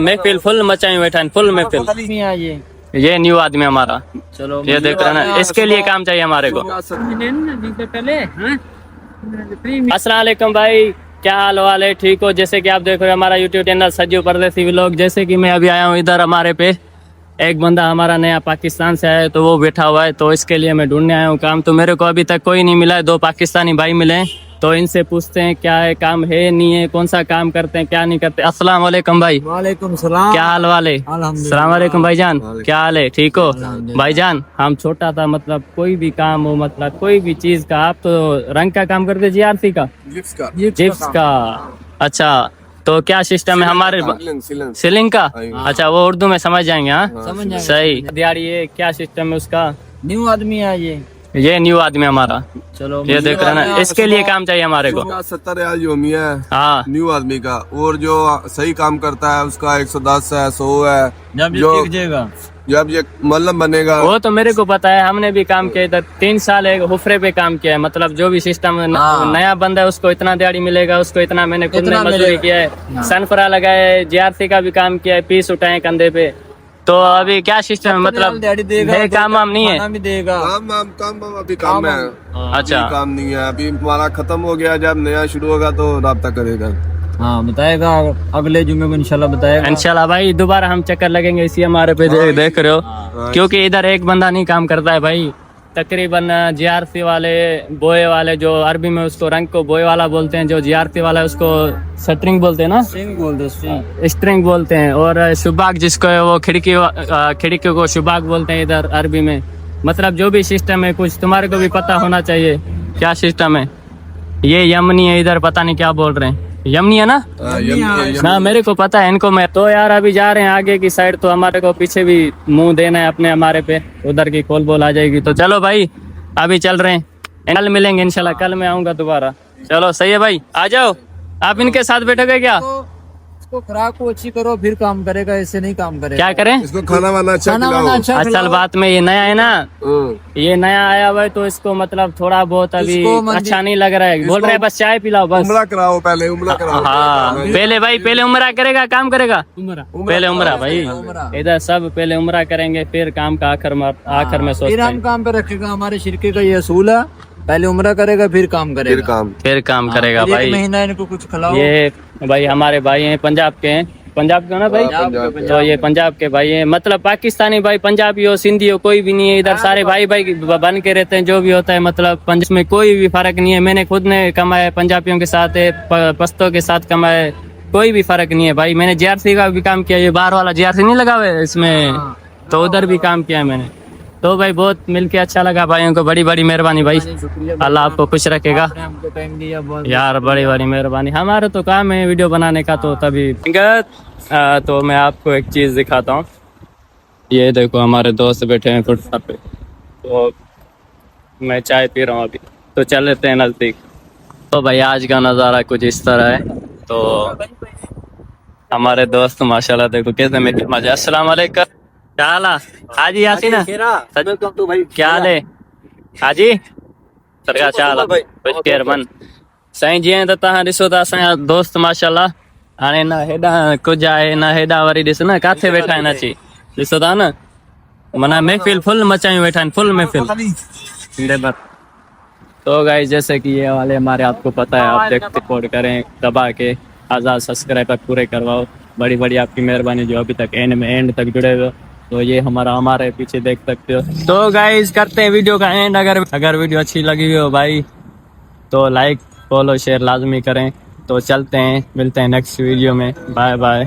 महफिल फुल मचाई बैठा, फुल महफिल। ये न्यू आदमी हमारा, चलो ये देख रहे ना, इसके लिए काम चाहिए हमारे को। अस्सलाम वालेकुम भाई, क्या हाल वाल है? ठीक हो? जैसे कि आप देख रहे हो हमारा यूट्यूब चैनल सज्जू परदेसी व्लॉग। जैसे कि मैं अभी आया हूँ इधर, हमारे पे एक बंदा हमारा नया पाकिस्तान से आया है, तो वो बैठा हुआ है, तो इसके लिए मैं ढूंढने आया हूँ काम। तो मेरे को अभी तक कोई नहीं मिला है। 2 पाकिस्तानी भाई मिले हैं, तो इनसे पूछते हैं क्या है, काम है नहीं है, कौन सा काम करते हैं, क्या नहीं करते। अस्सलाम वालेकुम भाई। वालेकुम सलाम। क्या हाल वाले? सलाम वालेकुम भाईजान, क्या हाल है? ठीक हो भाईजान? हम छोटा था, मतलब कोई भी काम हो, मतलब कोई भी चीज का। आप तो रंग का काम करते, जीआरसी का, जिप्स का। अच्छा, तो क्या सिस्टम है हमारे? सीलिंग का। अच्छा, वो उर्दू में समझ जाएंगे। हाँ, समझ जाएंगे। सही। दिहाड़ी ये क्या सिस्टम है उसका? न्यू आदमी है ये न्यू आदमी हमारा। चलो, ये देख रहे ना, इसके लिए काम चाहिए हमारे को। 70 रियाल योमी है हाँ, न्यू आदमी का, और जो सही काम करता है उसका 110 है, 100 है। जब ये जो सीख जाएगा, जब ये मतलब बनेगा। वो तो मेरे को पता है, हमने भी काम किया इधर। 3 साल एक हुफरे पे काम किया है। मतलब जो भी सिस्टम नया बंदा है उसको इतना दिहाड़ी मिलेगा, उसको इतना। मैंने खुद ने मजदूरी किया है, सनफरा लगाया है, जीआरसी का भी काम किया है, पीस उठाए कंधे पे। तो अभी क्या सिस्टम है, मतलब काम वाम नहीं है? काम अभी काम है। अच्छा, अभी काम नहीं है, अभी हमारा खत्म हो गया। जब नया शुरू होगा तो राब्ता करेगा। हाँ बताएगा, अगले जुम्मे को इंशाल्लाह बताएगा। इंशाल्लाह भाई, दोबारा हम चक्कर लगेंगे इसी हमारे पे। देख रहे हो, क्योंकि इधर एक बंदा नहीं काम करता है भाई। तकरीबन जीआरसी वाले, बोए वाले, जो अरबी में उसको रंग को बोए वाला बोलते हैं, जो जीआरसी वाला है उसको स्ट्रिंग बोलते हैं ना, स्ट्रिंग बोलते हैं। और शुबाक जिसको है वो खिड़की को शुबाक बोलते हैं इधर अरबी में। मतलब जो भी सिस्टम है, कुछ तुम्हारे को भी पता होना चाहिए क्या सिस्टम है। ये यमनी है इधर, पता नहीं क्या बोल रहे हैं। यमनी है ना? ना, मेरे को पता है इनको। मैं तो यार अभी जा रहे हैं आगे की साइड, तो हमारे को पीछे भी मुंह देना है अपने, हमारे पे उधर की कॉल बोल आ जाएगी। तो चलो भाई, अभी चल रहे हैं, कल मिलेंगे इंशाल्लाह। कल मैं आऊंगा दोबारा। चलो सही है भाई, आ जाओ। आप इनके साथ बैठोगे क्या? इसको खुराक को अच्छी करो, फिर काम करेगा, ऐसे नहीं काम करेगा। क्या करें? इसको खाना वाना अच्छा खिलाओ। असल बात में ये नया है ना, ये नया आया हुआ है, तो इसको मतलब थोड़ा बहुत अभी अच्छा नहीं लग रहा है। बोल रहे हैं बस चाय पिलाओ, बस उमरा कराओ, पहले उमरा कराओ। हाँ, पहले भाई, पहले उमरा करेगा, काम करेगा। पहले उमरा भाई, इधर सब पहले उमरा करेंगे, फिर काम का आखिर में सोचते फिर हम काम पे रखेगा। हमारे शिरके का ये असूल है, पहले उम्र करेगा फिर काम करेगा। फिर काम करेगा भाई। महीना इनको कुछ खिलाओ। ये भाई हमारे भाई हैं, पंजाब के हैं। पंजाब के ना भाई? तो ये पंजाब के भाई हैं, मतलब पाकिस्तानी भाई, पंजाबी हो, सिंधी हो, कोई भी नहीं है इधर। सारे भाई भाई बन के रहते हैं, जो भी होता है। मतलब पंजाब में कोई भी फर्क नहीं है। मैंने खुद ने कमाया पंजाबियों के साथ, पश्तो के साथ कमाया, कोई भी फर्क नहीं है भाई। मैंने जीआरसी का भी काम किया, ये बाहर वाला जीआरसी नहीं लगा हुआ है इसमें, तो उधर भी काम किया मैंने। तो भाई बहुत मिलके अच्छा लगा भाइयों को, बड़ी बड़ी मेहरबानी भाई। अल्लाह आपको खुश रखेगा यार, बड़ी बड़ी मेहरबानी। हमारा तो काम है वीडियो बनाने का, तो तभी तो मैं आपको एक चीज़ दिखाता हूँ। ये देखो, हमारे दोस्त बैठे हैं फुटपाथ पे, तो मैं चाय पी रहा हूँ अभी। तो चल लेते हैं नज़दीक। तो भाई आज का नज़ारा कुछ इस तरह है। तो हमारे दोस्त माशाल्लाह देखो कैसे मेरे मजा। अस्सलाम वालेकुम, क्या हाल है हाजी यासीन? क्या हाल है हाजी? सरगा चाल केर मन साईं जी त तव्हां ॾिसो था असांजा दोस्त माशाल्लाह। हाणे न हेॾा कुझु आहे न हेॾा, वरी ॾिस न किथे वेठा आहिनि अची, ॾिसो था न, माना महफ़िल फुल मचायूं वेठा आहिनि, फुल महफ़िल। तो गाइस, जैसे कि ये वाले हमारे, आपको पता है, आप देखते सपोर्ट करें, दबा के 1000 सब्सक्राइबर पूरे करवाओ। बड़ी बड़ी आपकी मेहरबानी जो अभी तक एंड तक जुड़े हुए। तो ये हमारे पीछे देख सकते हो। तो गाइस, करते हैं वीडियो का एंड। अगर वीडियो अच्छी लगी हो भाई, तो लाइक, फॉलो, शेयर लाजमी करें। तो चलते हैं, मिलते हैं नेक्स्ट वीडियो में। Bye bye.